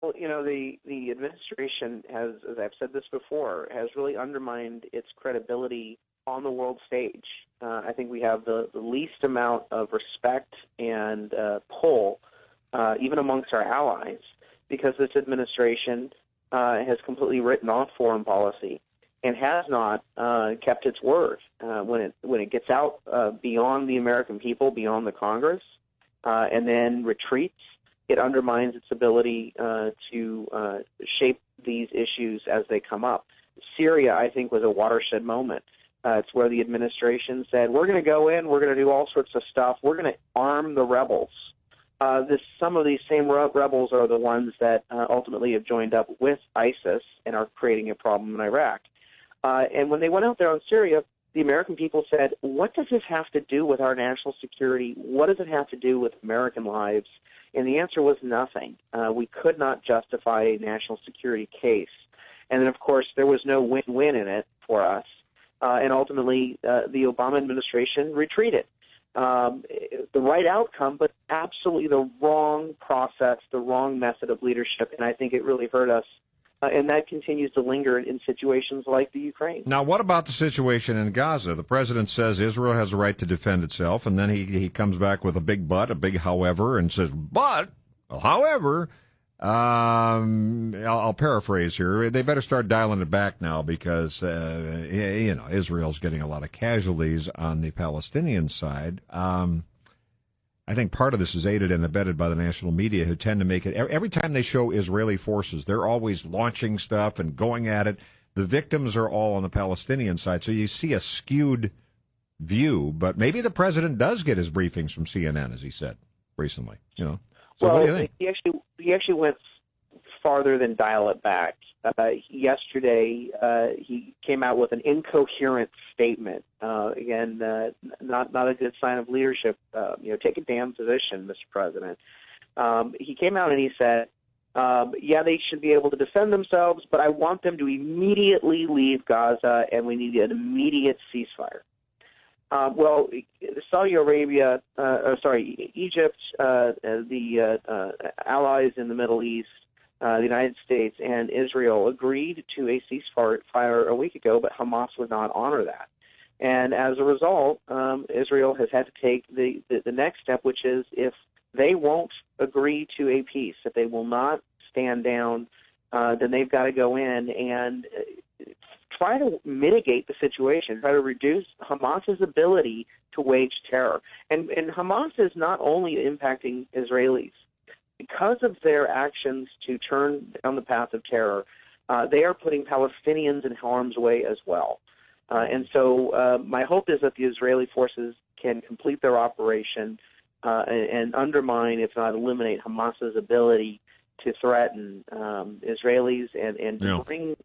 Well, the administration has, as I've said this before, has really undermined its credibility on the world stage. I think we have the least amount of respect and pull, even amongst our allies, because this administration has completely written off foreign policy and has not kept its word when it gets out beyond the American people, beyond the Congress, and then retreats. It undermines its ability to shape these issues as they come up. Syria, I think, was a watershed moment. It's where the administration said, we're going to go in, we're going to do all sorts of stuff, we're going to arm the rebels. Some of these same rebels are the ones that ultimately have joined up with ISIS and are creating a problem in Iraq. And when they went out there on Syria, the American people said, what does this have to do with our national security? What does it have to do with American lives? And the answer was nothing. We could not justify a national security case. And then, of course, there was no win-win in it for us. And ultimately, the Obama administration retreated. The right outcome, but absolutely the wrong process, the wrong method of leadership, and I think it really hurt us. And that continues to linger in situations like the Ukraine. Now, what about the situation in Gaza? The president says Israel has a right to defend itself, and then he comes back with a big big however, and says, however, I'll paraphrase here. They better start dialing it back now because, Israel's getting a lot of casualties on the Palestinian side. I think part of this is aided and abetted by the national media, who tend to make it, every time they show Israeli forces, they're always launching stuff and going at it. The victims are all on the Palestinian side. So you see a skewed view, but maybe the president does get his briefings from CNN, as he said recently, So what do you think? He actually went farther than dial it back. Yesterday, he came out with an incoherent statement. Not a good sign of leadership. Take a damn position, Mr. President. He came out and he said, they should be able to defend themselves, but I want them to immediately leave Gaza, and we need an immediate ceasefire. Saudi Arabia, Egypt, the allies in the Middle East, the United States and Israel agreed to a ceasefire a week ago, but Hamas would not honor that. And as a result, Israel has had to take the next step, which is if they won't agree to a peace, if they will not stand down, then they've got to go in and try to mitigate the situation, try to reduce Hamas's ability to wage terror. And Hamas is not only impacting Israelis. Because of their actions to turn down the path of terror, they are putting Palestinians in harm's way as well. And so my hope is that the Israeli forces can complete their operation and undermine, if not eliminate, Hamas's ability to threaten Israelis and to bring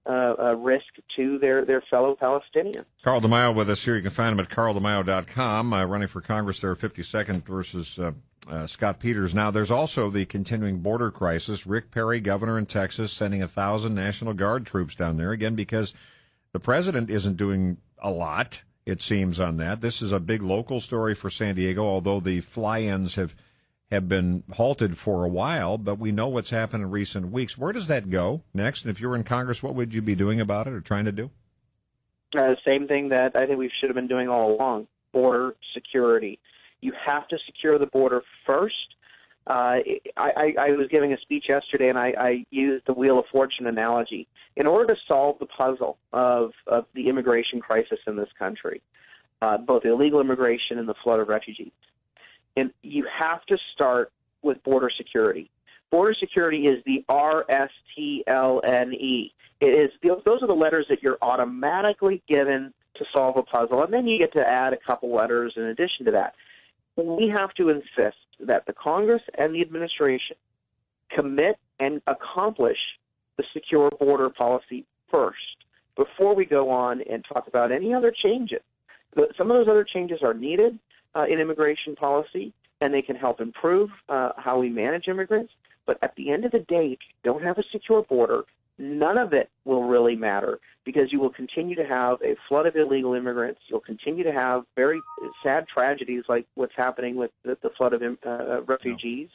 risk to their fellow Palestinians. Carl DeMaio with us here. You can find him at carldemaio.com. Running for Congress there, 52nd versus Scott Peters. Now, there's also the continuing border crisis. Rick Perry, governor in Texas, sending 1,000 National Guard troops down there, again, because the president isn't doing a lot, it seems, on that. This is a big local story for San Diego, although the fly-ins have been halted for a while, but we know what's happened in recent weeks. Where does that go next? And if you were in Congress, what would you be doing about it or trying to do? Same thing that I think we should have been doing all along, border security. You have to secure the border first. I was giving a speech yesterday, and I used the Wheel of Fortune analogy. In order to solve the puzzle of the immigration crisis in this country, both illegal immigration and the flood of refugees, and you have to start with border security. Border security is the RSTLNE. Those are the letters that you're automatically given to solve a puzzle, and then you get to add a couple letters in addition to that. We have to insist that the Congress and the administration commit and accomplish the secure border policy first before we go on and talk about any other changes. Some of those other changes are needed in immigration policy, and they can help improve how we manage immigrants. But at the end of the day, if you don't have a secure border, none of it will really matter, because you will continue to have a flood of illegal immigrants. You'll continue to have very sad tragedies like what's happening with the flood of refugees.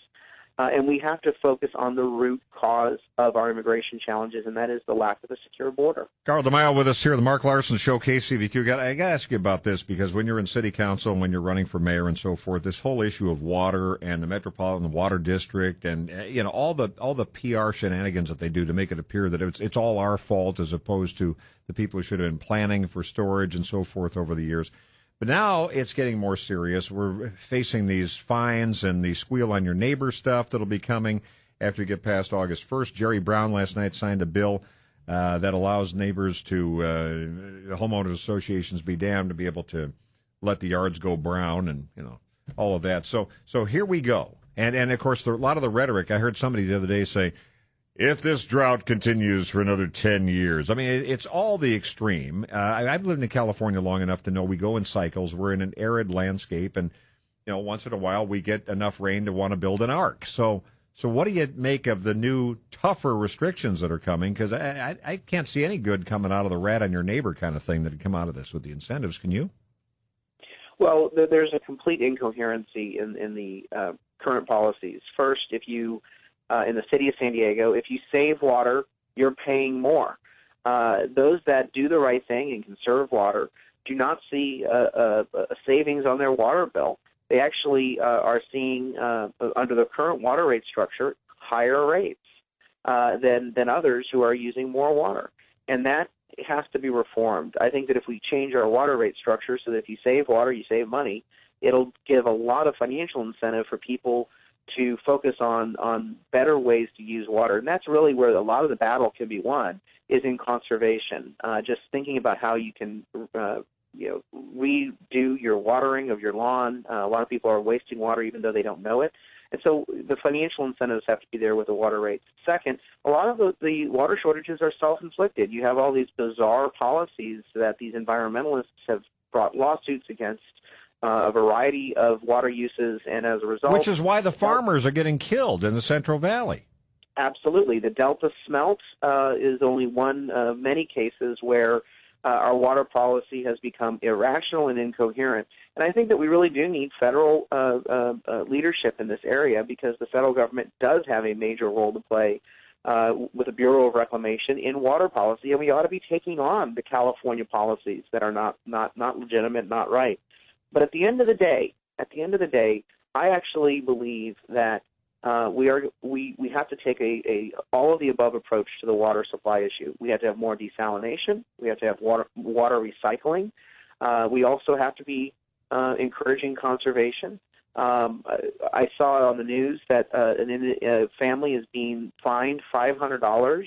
And we have to focus on the root cause of our immigration challenges, and that is the lack of a secure border. Carl DeMaio with us here, the Mark Larson Show, KCVQ. I got to ask you about this, because when you're in city council and when you're running for mayor and so forth, this whole issue of water and the Metropolitan Water District and all the PR shenanigans that they do to make it appear that it's all our fault, as opposed to the people who should have been planning for storage and so forth over the years. But now it's getting more serious. We're facing these fines and the squeal on your neighbor stuff that'll be coming after you get past August 1st. Jerry Brown last night signed a bill that allows neighbors to, homeowners associations be damned, to be able to let the yards go brown and, all of that. So here we go. And of course, a lot of the rhetoric, I heard somebody the other day say, if this drought continues for another 10 years, I mean, it's all the extreme. I've lived in California long enough to know we go in cycles. We're in an arid landscape, and, once in a while we get enough rain to want to build an ark. So what do you make of the new, tougher restrictions that are coming? Because I can't see any good coming out of the rat on your neighbor kind of thing that would come out of this with the incentives. Can you? Well, there's a complete incoherency in the current policies. First, if you in the city of San Diego, if you save water, you're paying more. Those that do the right thing and conserve water do not see a savings on their water bill. They actually are seeing, under the current water rate structure, higher rates than others who are using more water. And that has to be reformed. I think that if we change our water rate structure so that if you save water, you save money, it'll give a lot of financial incentive for people to focus on better ways to use water. And that's really where a lot of the battle can be won, is in conservation. Just thinking about how you can redo your watering of your lawn. A lot of people are wasting water even though they don't know it. And so the financial incentives have to be there with the water rates. Second, a lot of the water shortages are self-inflicted. You have all these bizarre policies that these environmentalists have brought lawsuits against a variety of water uses, and as a result... Which is why the farmers are getting killed in the Central Valley. Absolutely. The Delta smelt is only one of many cases where our water policy has become irrational and incoherent. And I think that we really do need federal leadership in this area, because the federal government does have a major role to play with the Bureau of Reclamation in water policy, and we ought to be taking on the California policies that are not legitimate, not right. But at the end of the day, I actually believe that we have to take a all of the above approach to the water supply issue. We have to have more desalination. We have to have water recycling. We also have to be encouraging conservation. I saw on the news that a family is being fined $500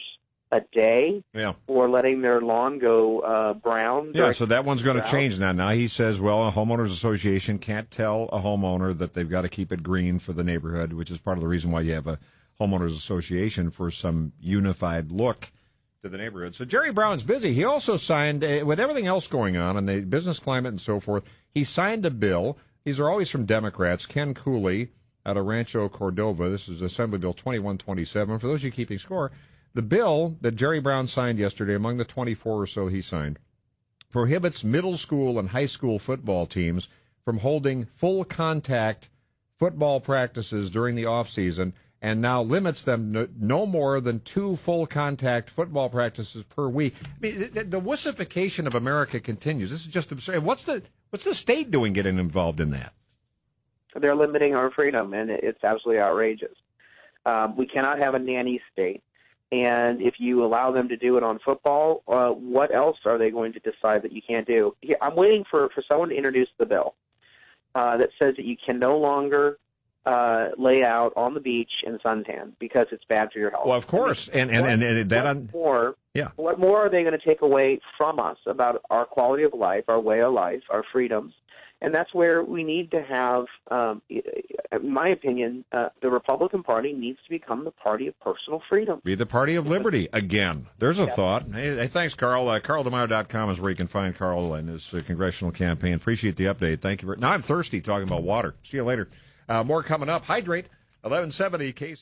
a day for letting their lawn go brown. Yeah, so that one's going to change now. Now he says, well, a homeowners association can't tell a homeowner that they've got to keep it green for the neighborhood, which is part of the reason why you have a homeowners association, for some unified look to the neighborhood. So Jerry Brown's busy. He also signed, with everything else going on in the business climate and so forth, he signed a bill. These are always from Democrats. Ken Cooley out of Rancho Cordova. This is Assembly Bill 2127. For those of you keeping score, the bill that Jerry Brown signed yesterday, among the 24 or so he signed, prohibits middle school and high school football teams from holding full contact football practices during the offseason, and now limits them no more than 2 full contact football practices per week. I mean, the wussification of America continues. This is just absurd. What's the state doing getting involved in that? They're limiting our freedom, and it's absolutely outrageous. We cannot have a nanny state. And if you allow them to do it on football, what else are they going to decide that you can't do? I'm waiting for someone to introduce the bill that says that you can no longer lay out on the beach in suntan because it's bad for your health. Well, of course. What more are they going to take away from us about our quality of life, our way of life, our freedoms? And that's where we need to have, in my opinion, the Republican Party needs to become the party of personal freedom. Be the party of liberty again. There's a thought. Hey, thanks, Carl. CarlDeMaio.com is where you can find Carl and his congressional campaign. Appreciate the update. Thank you. Now I'm thirsty talking about water. See you later. More coming up. Hydrate. 1170 KC.